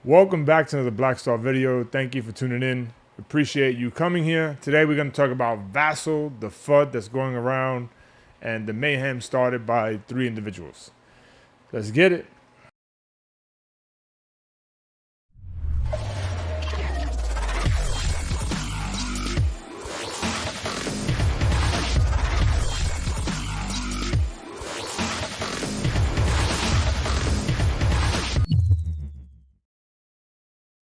Welcome back to another Black Star video. Thank you for tuning in. Appreciate you coming here. Today we're going to talk about Vassal, the FUD that's going around, and the mayhem started by 3 individuals. Let's get it.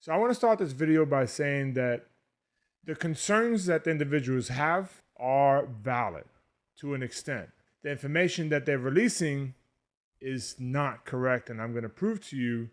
So I want to start this video by saying that the concerns that the individuals have are valid to an extent. The information that they're releasing is not correct, and I'm going to prove to you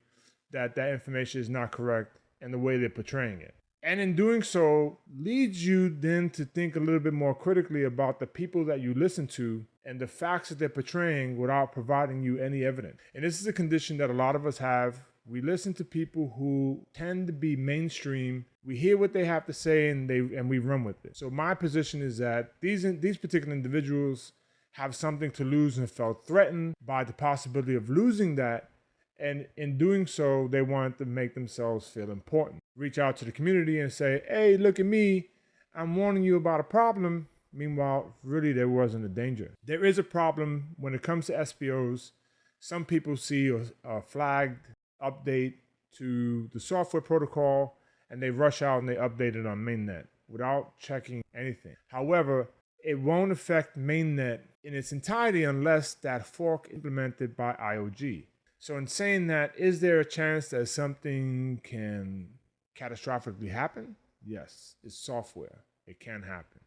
that that information is not correct in the way they're portraying it. And in doing so, leads you then to think a little bit more critically about the people that you listen to and the facts that they're portraying without providing you any evidence. And this is a condition that a lot of us have. We listen to people who tend to be mainstream. We hear what they have to say and we run with it. So my position is that these particular individuals have something to lose and felt threatened by the possibility of losing that. And in doing so, they want to make themselves feel important. Reach out to the community and say, hey, look at me. I'm warning you about a problem. Meanwhile, really, there wasn't a danger. There is a problem when it comes to SPOs. Some people see a flagged update to the software protocol and they rush out and they update it on mainnet without checking anything. However, it won't affect mainnet in its entirety unless that fork implemented by IOG. So in saying that, is there a chance that something can catastrophically happen? Yes, it's software. It can happen.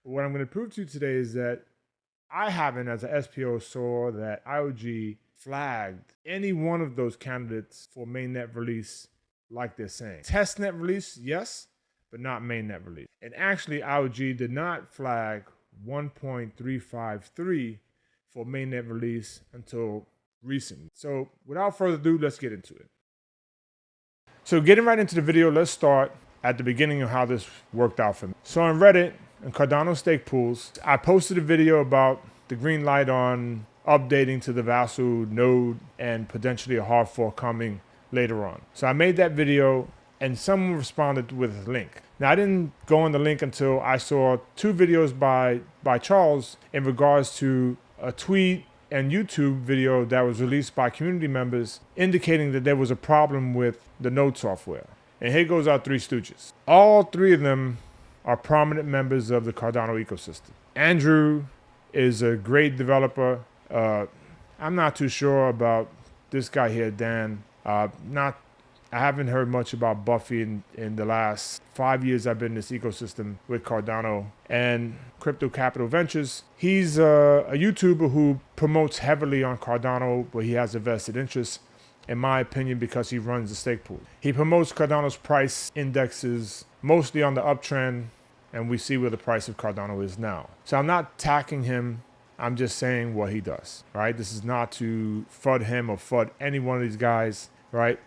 But what I'm going to prove to you today is that I haven't, as an SPO, saw that IOG flagged any one of those candidates for mainnet release like they're saying. Testnet release, yes, but not mainnet release. And actually, IOG did not flag 1.353 for mainnet release until recently. So without further ado, let's get into it. So getting right into the video, let's start at the beginning of how this worked out for me. So on Reddit and Cardano stake pools, I posted a video about the green light on updating to the Vassal node and potentially a hard fork coming later on. So I made that video and someone responded with a link. Now I didn't go on the link until I saw 2 videos by Charles in regards to a tweet and YouTube video that was released by community members indicating that there was a problem with the node software. And here goes our 3 stooges. All 3 of them are prominent members of the Cardano ecosystem. Andrew is a great developer. I'm not too sure about this guy here, Dan. I haven't heard much about Buffy in the last 5 years I've been in this ecosystem with Cardano and Crypto Capital Ventures. He's a YouTuber who promotes heavily on Cardano, but he has a vested interest, in my opinion, because he runs the stake pool. He promotes Cardano's price indexes mostly on the uptrend, and we see where the price of Cardano is now. So I'm not attacking him. I'm just saying what he does, right? This is not to FUD him or FUD any one of these guys, right?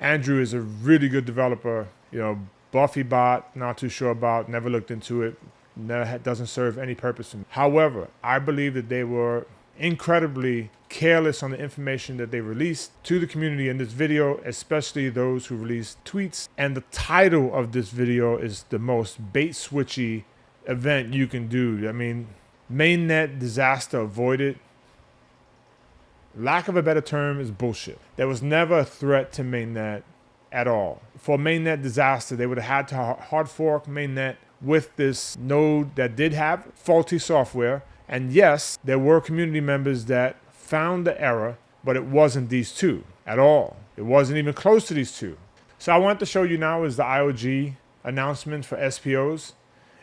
Andrew is a really good developer. You know, Buffy bot, not too sure about, never looked into it, doesn't serve any purpose for me. However, I believe that they were incredibly careless on the information that they released to the community in this video, especially those who released tweets. And the title of this video is the most bait switchy event you can do. I mean, mainnet disaster avoided. Lack of a better term is bullshit. There was never a threat to mainnet at all. For mainnet disaster, they would have had to hard fork mainnet with this node that did have faulty software. And yes, there were community members that found the error, but it wasn't these 2 at all. It wasn't even close to these 2. So I want to show you now is the IOG announcement for SPOs.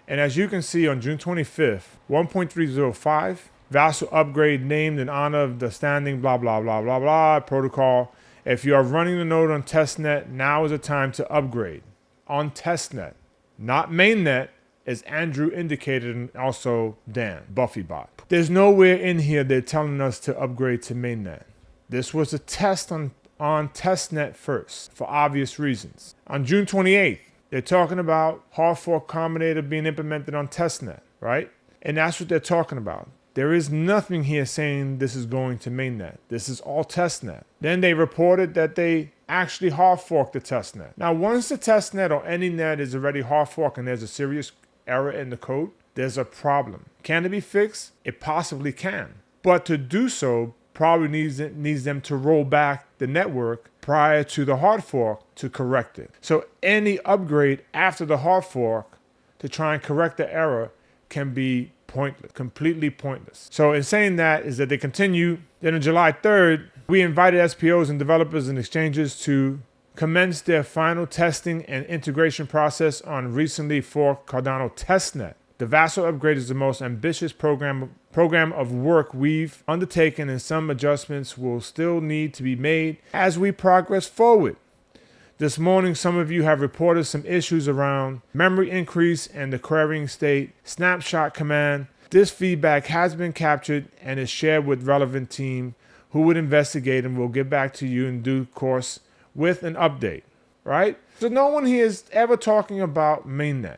And as you can see on June 25th, 1.305, Vassal upgrade named in honor of the standing blah, blah, blah, blah, blah protocol. If you are running the node on testnet, now is the time to upgrade on testnet, not mainnet, as Andrew indicated, and also Dan, BuffyBot. There's nowhere in here they're telling us to upgrade to mainnet. This was a test on testnet first, for obvious reasons. On June 28th, they're talking about hard fork combinator being implemented on testnet, right? And that's what they're talking about. There is nothing here saying this is going to mainnet. This is all testnet. Then they reported that they actually hard fork the testnet. Now, once the testnet or any net is already hard forked and there's a serious error in the code, there's a problem. Can it be fixed? It possibly can. But to do so, probably needs them to roll back the network prior to the hard fork to correct it. So any upgrade after the hard fork to try and correct the error can be pointless, completely pointless. So in saying that is that they continue. Then on July 3rd, we invited SPOs and developers and exchanges to commence their final testing and integration process on recently forked Cardano testnet. The Vassal upgrade is the most ambitious program of work we've undertaken, and some adjustments will still need to be made as we progress forward. This morning, some of you have reported some issues around memory increase and the querying state snapshot command. This feedback has been captured and is shared with relevant team who would investigate, and will get back to you in due course with an update, right? So no one here is ever talking about mainnet,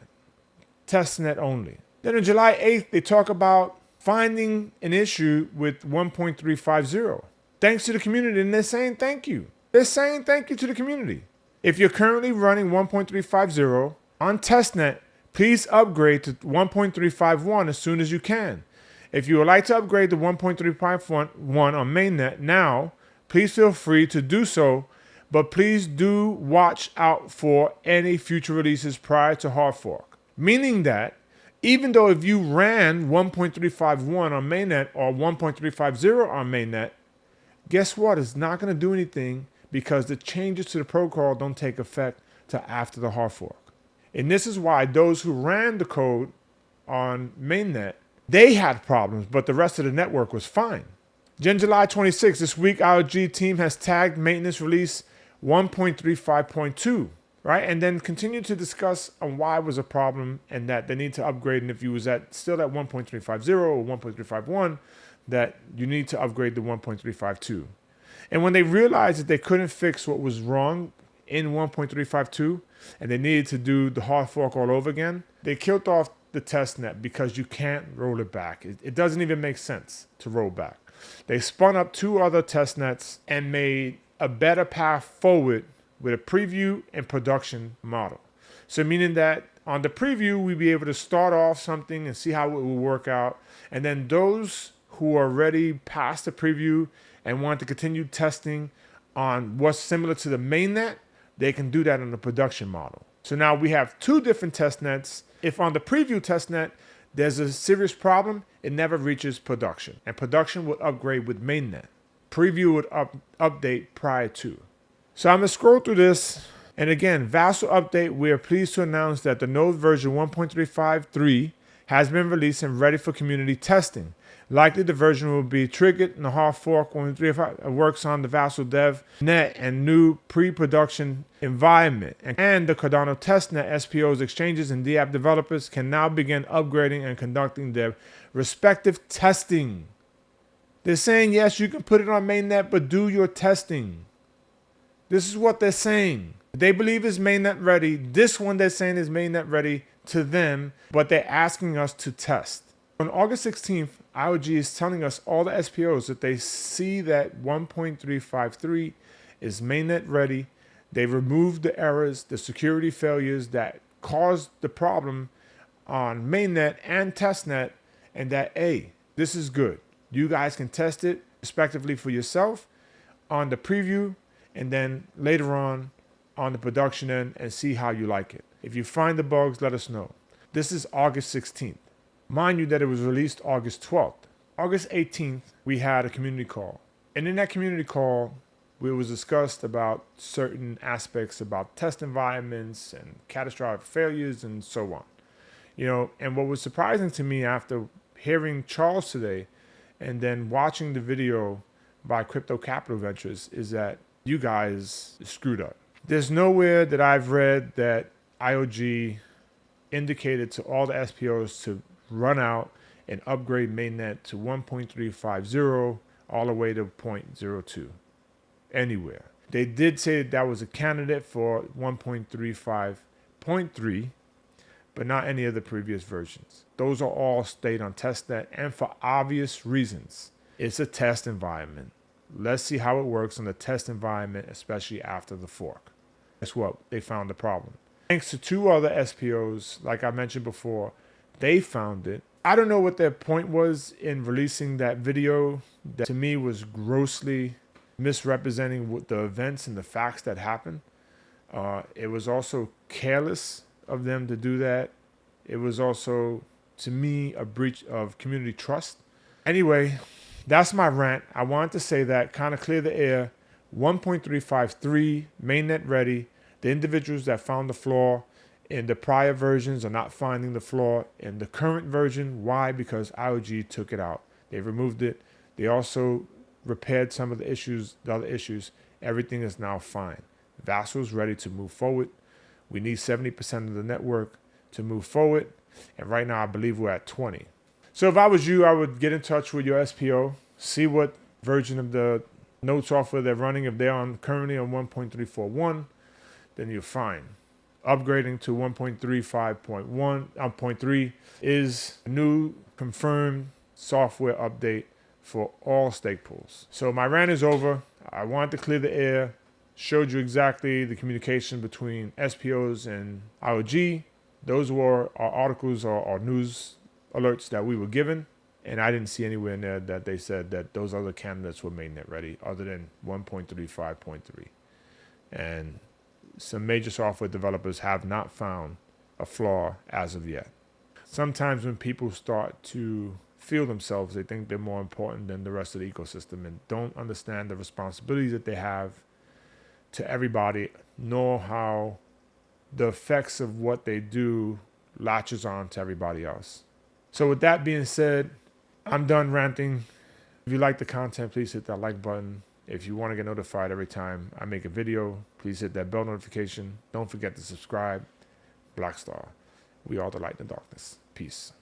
testnet only. Then on July 8th, they talk about finding an issue with 1.350. Thanks to the community, and they're saying thank you. They're saying thank you to the community. If you're currently running 1.350 on testnet, please upgrade to 1.351 as soon as you can. If you would like to upgrade to 1.351 on mainnet now, please feel free to do so, but please do watch out for any future releases prior to hard fork. Meaning that even though if you ran 1.351 on mainnet or 1.350 on mainnet, guess what? It's not going to do anything because the changes to the protocol don't take effect till after the hard fork. And this is why those who ran the code on mainnet, they had problems, but the rest of the network was fine. Then July 26th, this week, our G team has tagged maintenance release 1.35.2, right? And then continue to discuss on why it was a problem and that they need to upgrade. And if you was still at 1.350 or 1.351, that you need to upgrade to 1.352. And when they realized that they couldn't fix what was wrong in 1.352 and they needed to do the hard fork all over again, they killed off the testnet because you can't roll it back. It doesn't even make sense to roll back. They spun up 2 other testnets and made a better path forward with a preview and production model. So meaning that on the preview, we'd be able to start off something and see how it will work out. And then those who are already past the preview and want to continue testing on what's similar to the mainnet, they can do that on the production model. So now we have 2 different testnets. If on the preview testnet, there's a serious problem, it never reaches production. And production would upgrade with mainnet. Preview would update prior to. So I'm going to scroll through this. And again, Vassal update, we are pleased to announce that the node version 1.353 has been released and ready for community testing. Likely the version will be triggered in the hard fork when it works on the Vassal dev net and new pre-production environment. And the Cardano testnet SPOs, exchanges, and DApp developers can now begin upgrading and conducting their respective testing. They're saying, yes, you can put it on mainnet, but do your testing. This is what they're saying. They believe it's mainnet ready. This one they're saying is mainnet ready to them, but they're asking us to test. On August 16th, IOG is telling us all the SPOs that they see that 1.353 is mainnet ready. They removed the errors, the security failures that caused the problem on mainnet and testnet, and that, hey, this is good. You guys can test it respectively for yourself on the preview and then later on the production end and see how you like it. If you find the bugs, let us know. This is August 16th. Mind you that it was released August 12th. August 18th, we had a community call. And in that community call, it was discussed about certain aspects about test environments and catastrophic failures and so on. You know, and what was surprising to me after hearing Charles today and then watching the video by Crypto Capital Ventures is that you guys screwed up. There's nowhere that I've read that IOG indicated to all the SPOs to run out and upgrade mainnet to 1.350 all the way to 0.02 anywhere. They did say that was a candidate for 1.35.3, but not any of the previous versions. Those are all stayed on testnet, and for obvious reasons. It's a test environment. Let's see how it works in the test environment, especially after the fork. Guess what? They found the problem. Thanks to 2 other SPOs, like I mentioned before, they found it. I don't know what their point was in releasing that video that to me was grossly misrepresenting what the events and the facts that happened. It was also careless of them to do that. It was also, to me, a breach of community trust. Anyway, that's my rant. I wanted to say that, kind of clear the air. 1.353, mainnet ready. The individuals that found the flaw in the prior versions are not finding the flaw in the current version. Why? Because IOG took it out. They removed it. They also repaired some of the issues, the other issues. Everything is now fine. Vassal's ready to move forward. We need 70% of the network to move forward. And right now, I believe we're at 20. So if I was you, I would get in touch with your SPO, see what version of the node software they're running. If they're currently on 1.341, then you're fine. Upgrading to 1.35.3 is a new confirmed software update for all stake pools. So my rant is over. I wanted to clear the air, showed you exactly the communication between SPOs and IOG. Those were our articles or our news alerts that we were given. And I didn't see anywhere in there that they said that those other candidates were mainnet ready other than 1.35.3. And some major software developers have not found a flaw as of yet. Sometimes when people start to feel themselves, they think they're more important than the rest of the ecosystem and don't understand the responsibilities that they have to everybody, nor how the effects of what they do latches on to everybody else. So with that being said, I'm done ranting. If you like the content, please hit that like button. If you want to get notified every time I make a video, please hit that bell notification. Don't forget to subscribe. Blackstar. We are the light in the darkness. Peace.